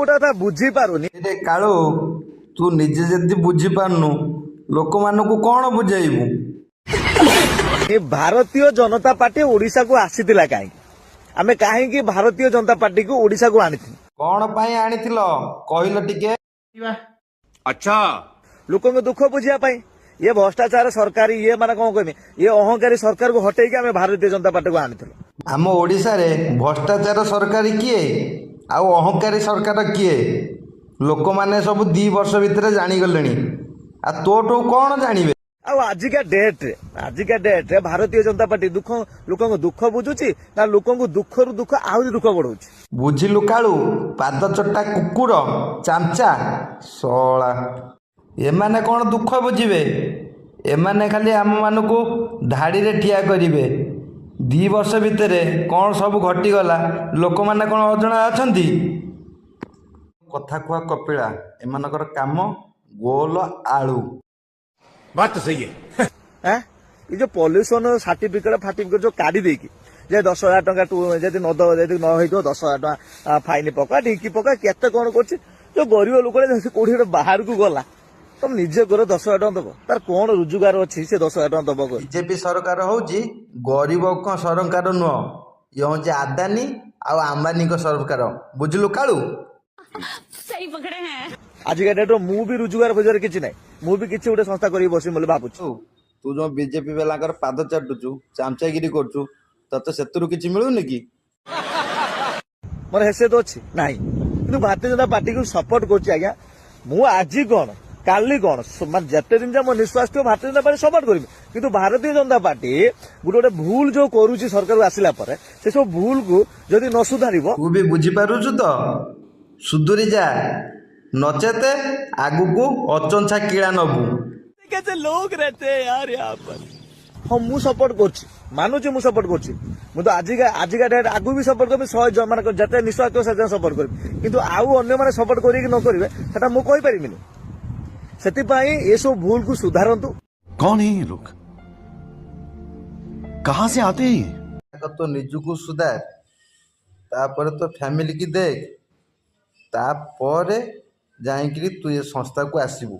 गोटे कथा बुझी पारुनी रे काळू तू निजे जदि बुझी पारनु लोक मानकु कोन बुझाइबु ये भारतीय जनता पार्टी ओडिशा को आसीतिला काहे आमे काहे भारतीय जनता पार्टी को ओडिशा को आनी कोन पई आनिथिलो कहिलो टिके अच्छा लोक दुख बुझिया पाई ये भ्रष्टाचार सरकारी ये माने कौन कहमी ये अहंकारी सरकार को हटेई के आमे भारतीय जनता पार्टी को आनी आम ओडिशा रे भ्रष्टाचार सरकारी किए आउ अहंकारी सरकार किए लोक माने सब 2 वर्ष भितर जानी गलेनी आ तोटो कोन जानिबे आजिका डेट रे भारतीय जनता पार्टी दुख लोक दुख बुझुची ना लोक दुख रु दुख आहरी दुख बढ़ाऊची बुझिलु काळू पाद चट्टा कुकुर चामचा सोळा एमाने कोन दुख बुझिबे एमाने खाली आम मानकु धाड़ी रे ठिया करिवे 2 वर्ष भितर कौन सब घटी गला लोक माने कोन अजणा अछंती कथा कुआ कपिला एमानकर काम गोल आलू बात तो सही है ये जो पॉल्यूशन सर्टिफिकेट जो काढ़ी देकी जे 10,000 टंका जदि न हो 10,000 टंका फाइन पका ढिकी पका केते कौन कर जो गरीब लोक कौटी बाहर को गला तुम निजे कर 10,000 टंका दब तार कौन रोजगार अच्छी से 10,000 टंका दब बीजेपी सरकार होची गरीब को सरकार नुह ये हूँ आदानी आउ अंबानी को सरकार बुझलु कालू सही पकड़े हैं आजिका डेट मु भी रोजगार फजगार किसी ना मु भी किसी गोटे संस्था कर बस भावुँ तू जो बीजेपी बेलाकर पाद चाटुचु चामचागिरी करचु तते सेतुरु किछि मिलुनी कि मोर हैसियत अच्छी ना कि भारतीय जनता पार्टी को सपोर्ट कर आज्ञा मु आज कौन काली कौन जिते दिन मो निश्वास थी भारतीय जनता पार्टी सपोर्ट करी किंतु भारतीय जनता पार्टी गोटे गोटे भूल जो करुच्ची सरकार आसला से सब भूल को जदि न सुधार तू भी बुझी पारुचु तो सुधुरी जा नचेते आगु को अचंछा कीड़ा नबू कैसे लोग रहते हैं यार यहाँ पर हाँ मु सपोर्ट कर मानुची मु सपोर्ट कर तो आजिका डेट आगु भी सपोर्ट कर 100 मान जिते निश्वास थो से सपोर्ट कर किंतु आउ अन्य मैंने सपोर्ट करें न करेंगे सेटा मु कहि परिमिनी सेतिपाई ये सब भूल को सुधारंतु कौन है ये लोग कहां से आते हैं तो निजुको सुधार तापर तो फैमिली की देख तापर जाइकरी तू ये संस्था को आसीबू